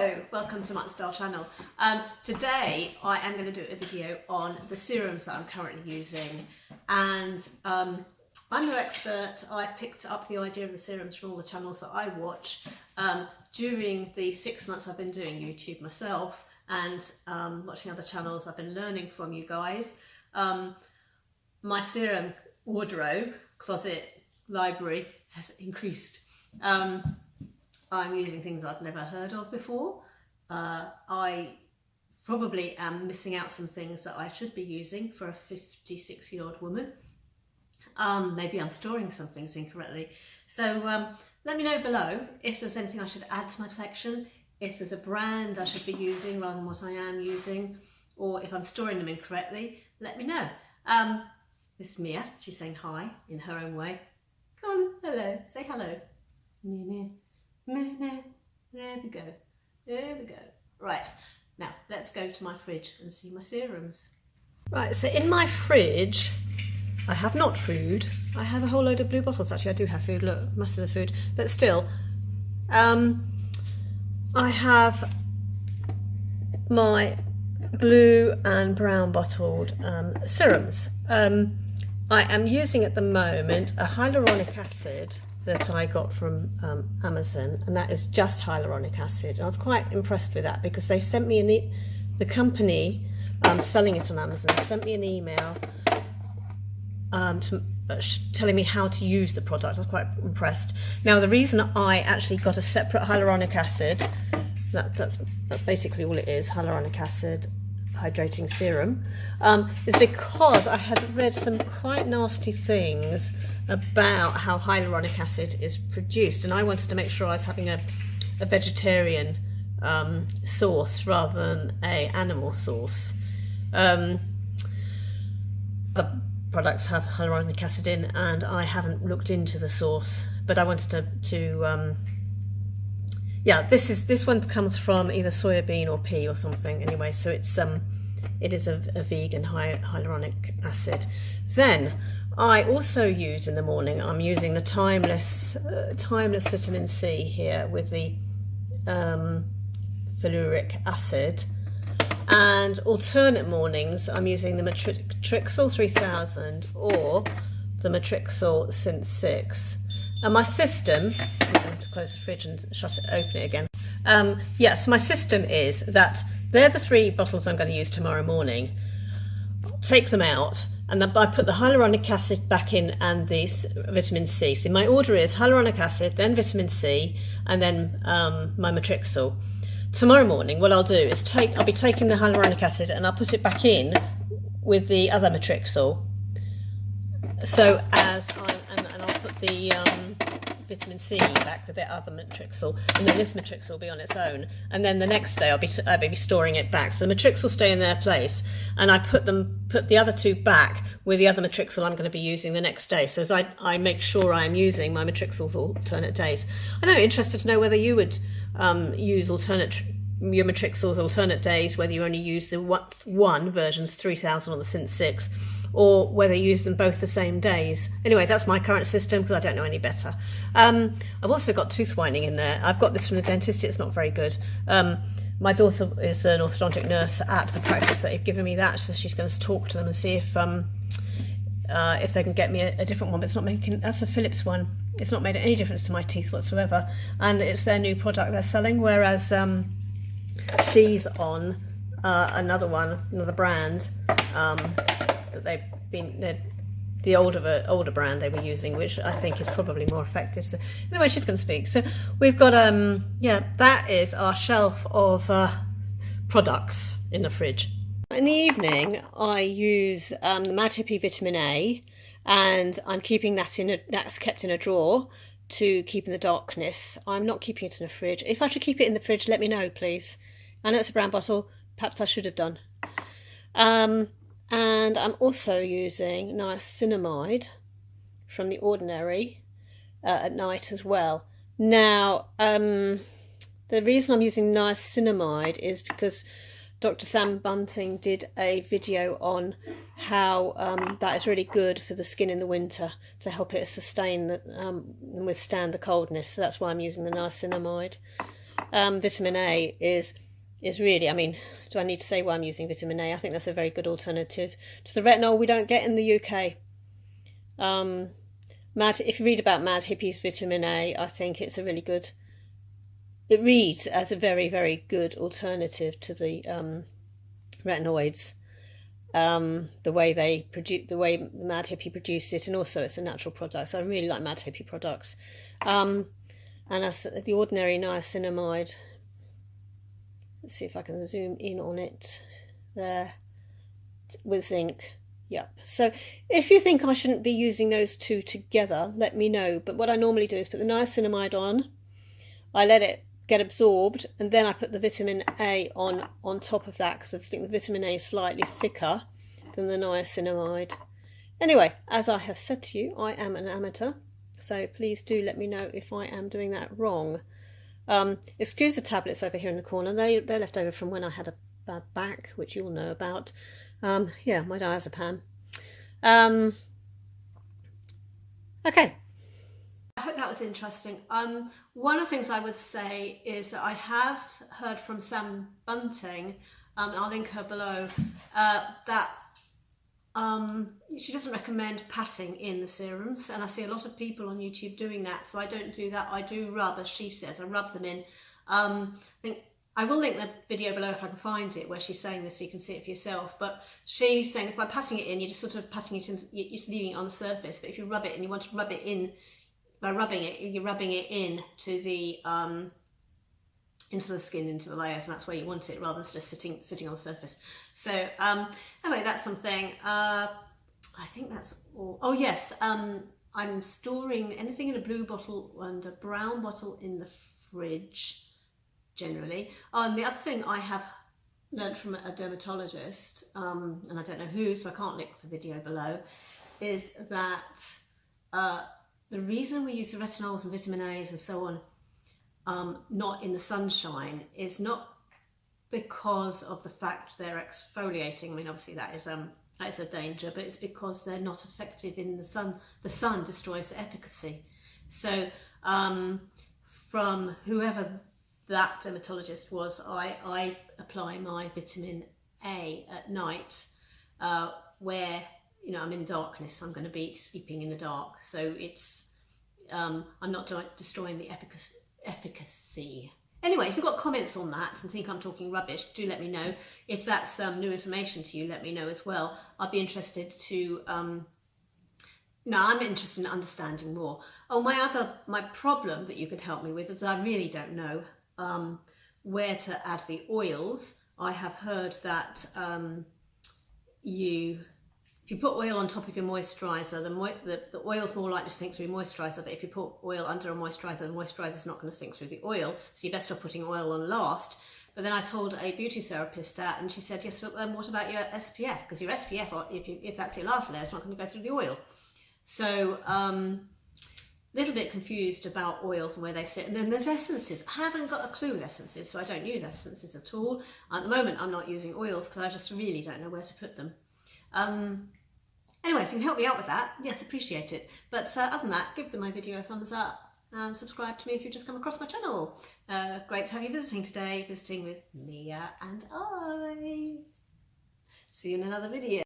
Hello, welcome to muttonstyle channel. Today I am going to do a video on the serums that I'm currently using, and I'm no expert. I've picked up the idea of the serums from all the channels that I watch during the 6 months I've been doing YouTube myself and watching other channels. I've been learning from you guys. My serum wardrobe, closet, library has increased. I'm using things I've never heard of before. I probably am missing out some things that I should be using for a 56-year-old woman. Maybe I'm storing some things incorrectly. So let me know below if there's anything I should add to my collection, if there's a brand I should be using rather than what I am using, or if I'm storing them incorrectly, let me know. This is Mia. She's saying hi in her own way. Come on, hello, say hello. Mia, Mia. There we go. There we go. Right, now let's go to my fridge and see my serums. Right, so in my fridge, I have not food. I have a whole load of blue bottles. Actually, I do have food. Look, mustard of food. But still, I have my blue and brown bottled serums. I am using at the moment a hyaluronic acid that I got from Amazon, and that is just hyaluronic acid. And I was quite impressed with that because they sent me the company selling it on Amazon sent me an email telling me how to use the product. I was quite impressed. Now, the reason I actually got a separate hyaluronic acid, that's basically all it is, hyaluronic acid hydrating serum, is because I had read some quite nasty things about how hyaluronic acid is produced, and I wanted to make sure I was having a vegetarian source rather than a animal source. The products have hyaluronic acid in, and I haven't looked into the source, but I wanted to yeah, this one comes from either soybean or pea or something. Anyway, so it is a vegan hyaluronic acid. Then I also use in the morning, I'm using the timeless vitamin C here with the ferulic acid, and alternate mornings I'm using the Matrixyl 3000 or the Matrixyl Synth 6. And my system, I'm going to close the fridge and open it again. Yes, my system is that they're the 3 bottles I'm going to use tomorrow morning. Take them out, and then I put the hyaluronic acid back in and the vitamin C. So my order is hyaluronic acid, then vitamin C, and then my Matrixyl. Tomorrow morning, what I'll do is I'll be taking the hyaluronic acid and I'll put it back in with the other Matrixyl. So and I'll put the vitamin C back with the other Matrixyl, and then this Matrixyl will be on its own, and then the next day I'll be storing it back. So the Matrixyl stay in their place, and I put the other 2 back with the other Matrixyl I'm going to be using the next day. So as I make sure I am using my Matrixyls alternate days. I know, interested to know whether you would use your Matrixyls alternate days, whether you only use the one versions 3000 or the Synth 6, or whether you use them both the same days. Anyway, that's my current system because I don't know any better. I've also got tooth whitening in there. I've got this from the dentist. It's not very good. My daughter is an orthodontic nurse at the practice that they've given me that, so she's going to talk to them and see if they can get me a different one. But it's not making, that's a Philips one. It's not made any difference to my teeth whatsoever, and it's their new product they're selling, whereas she's on another brand that they've been, the older brand they were using, which I think is probably more effective. So anyway, she's going to speak. So we've got yeah, that is our shelf of products in the fridge. In the evening, I use the Mad Hippie Vitamin A, and I'm keeping that's kept in a drawer to keep in the darkness. I'm not keeping it in a fridge. If I should keep it in the fridge, let me know, please. I know it's a brown bottle. Perhaps I should have done. And I'm also using niacinamide from The Ordinary at night as well. Now, the reason I'm using niacinamide is because Dr. Sam Bunting did a video on how that is really good for the skin in the winter to help it sustain and withstand the coldness. So that's why I'm using the niacinamide. vitamin A is really, I mean, do I need to say why I'm using vitamin A? I think that's a very good alternative to the retinol we don't get in the UK. If you read about Mad Hippie's vitamin A, I think it's a really good, it reads as a very, very good alternative to the retinoids. The way they produce, the way Mad Hippie produce it, and also it's a natural product, so I really like Mad Hippie products. And as the ordinary niacinamide, let's see if I can zoom in on it there, with zinc. Yep. So if you think I shouldn't be using those two together, let me know. But what I normally do is put the niacinamide on, I let it get absorbed, and then I put the vitamin A on top of that, because I think the vitamin A is slightly thicker than the niacinamide. Anyway, as I have said to you, I am an amateur, so please do let me know if I am doing that wrong. Excuse the tablets over here in the corner. They're left over from when I had a bad back, which you'll know about. Yeah, my diazepam. Okay. I hope that was interesting. One of the things I would say is that I have heard from Sam Bunting, and I'll link her below, that she doesn't recommend patting in the serums, and I see a lot of people on YouTube doing that, so I don't do that. I do rub, as she says, I rub them in. I will link the video below if I can find it, where she's saying this so you can see it for yourself. But she's saying that by patting it in, you're just sort of patting it in, you're just leaving it on the surface. But if you rub it and you want to rub it in, by rubbing it, you're rubbing it in to the into the skin, into the layers, and that's where you want it, rather than just sitting on the surface. So anyway, that's something. I think that's all. Oh yes, I'm storing anything in a blue bottle and a brown bottle in the fridge, generally. And the other thing I have learned from a dermatologist, and I don't know who, so I can't link the video below, is that the reason we use the retinols and vitamin A's and so on not in the sunshine is not because of the fact they're exfoliating. I mean, obviously that is a danger, but it's because they're not effective in the sun. The sun destroys the efficacy. So from whoever that dermatologist was, I apply my vitamin A at night, where, you know, I'm in darkness, I'm going to be sleeping in the dark, so it's I'm not destroying the efficacy. Anyway, if you've got comments on that and think I'm talking rubbish, do let me know. If that's new information to you, let me know as well. I'd be interested to I'm interested in understanding more. Oh, my problem that you could help me with is I really don't know where to add the oils. I have heard that if you put oil on top of your moisturiser, the oil's more likely to sink through moisturiser, but if you put oil under a moisturiser, the moisturiser's not going to sink through the oil, so you're best off putting oil on last. But then I told a beauty therapist that, and she said, yes, but then what about your SPF? Because your SPF, if that's your last layer, it's not going to go through the oil. So little bit confused about oils and where they sit. And then there's essences. I haven't got a clue with essences, so I don't use essences at all. At the moment, I'm not using oils because I just really don't know where to put them. Anyway, if you can help me out with that, yes, appreciate it. But other than that, give my video a thumbs up and subscribe to me if you've just come across my channel. Great to have you visiting today, visiting with Mia and I. See you in another video.